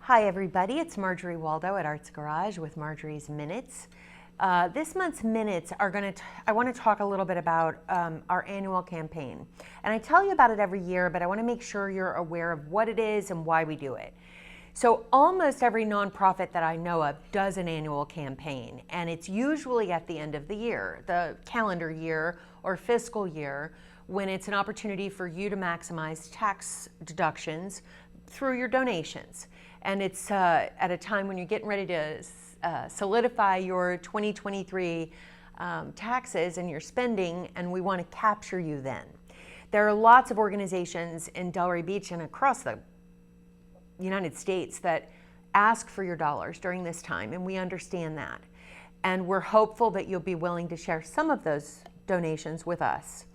Hi everybody, it's Marjorie Waldo at Arts Garage with Marjorie's Minutes. This month's Minutes are I want to talk a little bit about our annual campaign. And I tell you about it every year, but I want to make sure you're aware of what it is and why we do it. So almost every nonprofit that I know of does an annual campaign, and it's usually at the end of the year, the calendar year or fiscal year, when it's an opportunity for you to maximize tax deductions through your donations. And it's at a time when you're getting ready to solidify your 2023 taxes and your spending, and we want to capture you then. There are lots of organizations in Delray Beach and across the United States that ask for your dollars during this time, and we understand that. And we're hopeful that you'll be willing to share some of those donations with us.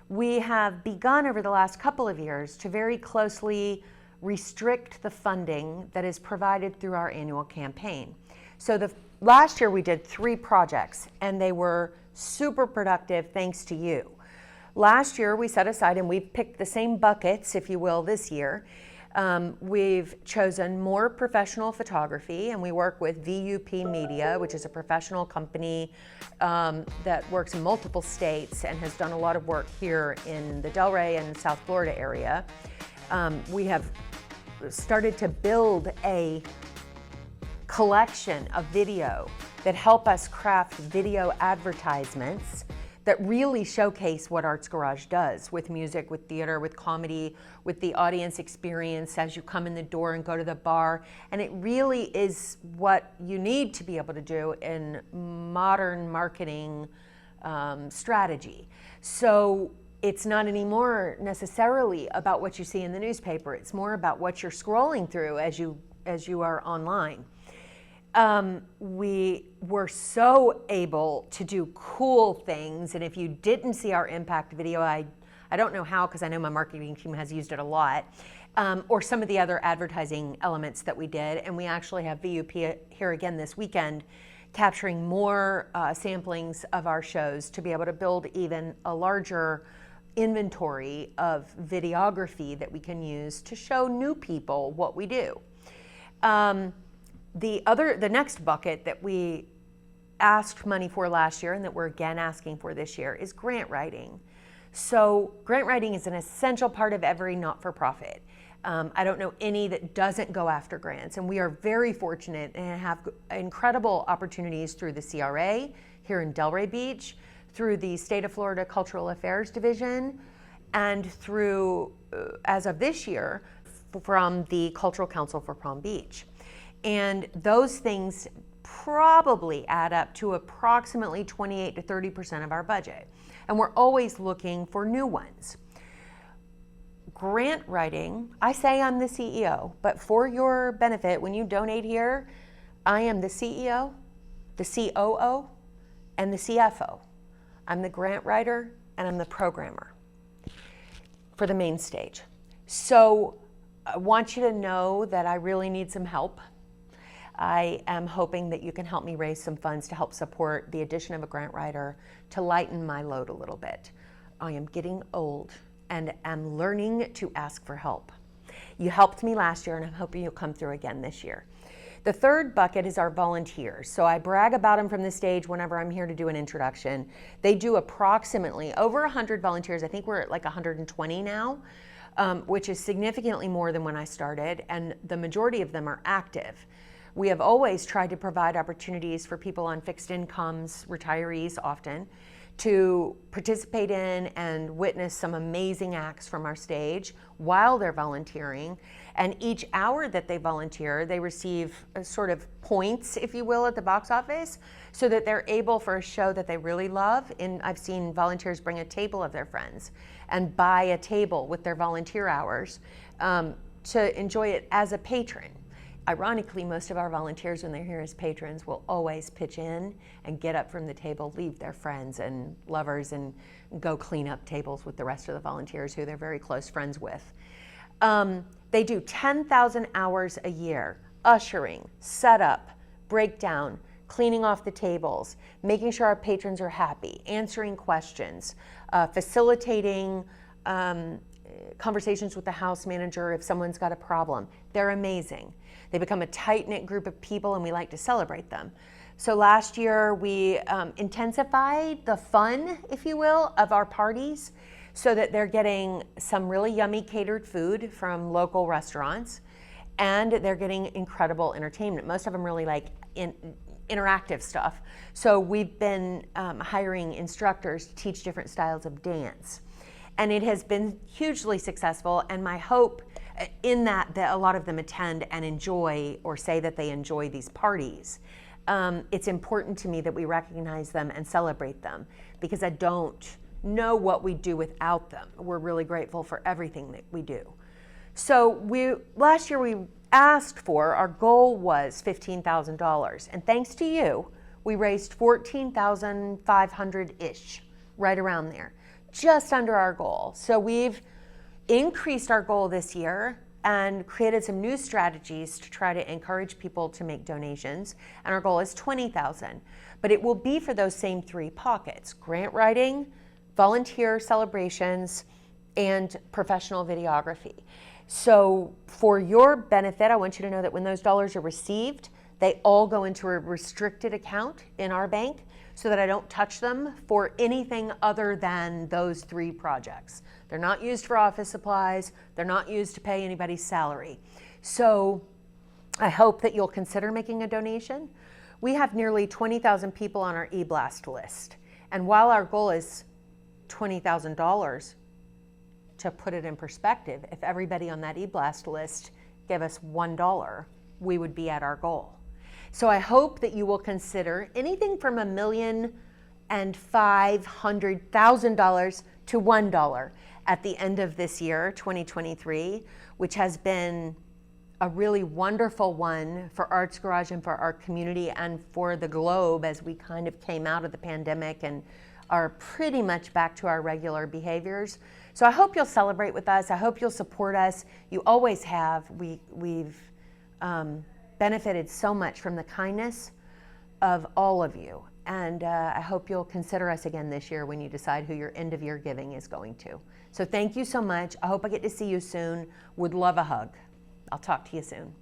We have begun over the last couple of years to very closely restrict the funding that is provided through our annual campaign. So last year we did 3 projects, and they were super productive thanks to you. Last year we set aside, and we've picked the same buckets, if you will, this year. We've chosen more professional photography, and we work with VUP Media, which is a professional company that works in multiple states and has done a lot of work here in the Delray and South Florida area. We have started to build a collection of video that help us craft video advertisements that really showcase what Arts Garage does with music, with theater, with comedy, with the audience experience as you come in the door and go to the bar. And it really is what you need to be able to do in modern marketing strategy. So it's not anymore necessarily about what you see in the newspaper. It's more about what you're scrolling through as you are online. We were so able to do cool things, and if you didn't see our impact video, I don't know how, because I know my marketing team has used it a lot, or some of the other advertising elements that we did. And we actually have VUP here again this weekend, capturing more samplings of our shows to be able to build even a larger inventory of videography that we can use to show new people what we do. The next bucket that we asked money for last year and that we're again asking for this year is grant writing. So grant writing is an essential part of every not-for-profit. I don't know any that doesn't go after grants, and we are very fortunate and have incredible opportunities through the CRA here in Delray Beach, through the State of Florida Cultural Affairs Division, and through, as of this year, from the Cultural Council for Palm Beach. And those things probably add up to approximately 28 to 30% of our budget. And we're always looking for new ones. Grant writing, I say I'm the CEO, but for your benefit, when you donate here, I am the CEO, the COO, and the CFO. I'm the grant writer and I'm the programmer for the main stage. So I want you to know that I really need some help. I am hoping that you can help me raise some funds to help support the addition of a grant writer to lighten my load a little bit. I am getting old and am learning to ask for help. You helped me last year, and I'm hoping you'll come through again this year. The third bucket is our volunteers. So I brag about them from the stage whenever I'm here to do an introduction. They do approximately over 100 volunteers. I think we're at like 120 now, which is significantly more than when I started, and the majority of them are active. We have always tried to provide opportunities for people on fixed incomes, retirees often, to participate in and witness some amazing acts from our stage while they're volunteering. And each hour that they volunteer, they receive a sort of points, if you will, at the box office, so that they're able, for a show that they really love, and I've seen volunteers bring a table of their friends and buy a table with their volunteer hours to enjoy it as a patron. Ironically, most of our volunteers, when they're here as patrons, will always pitch in and get up from the table, leave their friends and lovers, and go clean up tables with the rest of the volunteers who they're very close friends with. They do 10,000 hours a year, ushering, setup, breakdown, cleaning off the tables, making sure our patrons are happy, answering questions, facilitating conversations with the house manager if someone's got a problem. They're amazing. They become a tight-knit group of people, and we like to celebrate them. So last year we intensified the fun, if you will, of our parties so that they're getting some really yummy catered food from local restaurants, and they're getting incredible entertainment. Most of them really like interactive stuff. So we've been hiring instructors to teach different styles of dance. And it has been hugely successful, and my hope in that a lot of them attend and enjoy or say that they enjoy these parties. It's important to me that we recognize them and celebrate them because I don't know what we do without them. We're really grateful for everything that we do. So last year we asked for, our goal was $15,000, and thanks to you, we raised $14,500-ish, right around there, just under our goal. So we've increased our goal this year and created some new strategies to try to encourage people to make donations, and our goal is $20,000. But it will be for those same three pockets: grant writing, volunteer celebrations, and professional videography. So for your benefit, I want you to know that when those dollars are received, they all go into a restricted account in our bank so that I don't touch them for anything other than those three projects. They're not used for office supplies. They're not used to pay anybody's salary. So I hope that you'll consider making a donation. We have nearly 20,000 people on our e-blast list. And while our goal is $20,000, to put it in perspective, if everybody on that e-blast list gave us $1, we would be at our goal. So I hope that you will consider anything from $1,500,000 to $1 at the end of this year, 2023, which has been a really wonderful one for Arts Garage and for our community and for the globe as we kind of came out of the pandemic and are pretty much back to our regular behaviors. So I hope you'll celebrate with us. I hope you'll support us. You always have. We've benefited so much from the kindness of all of you. And I hope you'll consider us again this year when you decide who your end of year giving is going to. So thank you so much. I hope I get to see you soon. Would love a hug. I'll talk to you soon.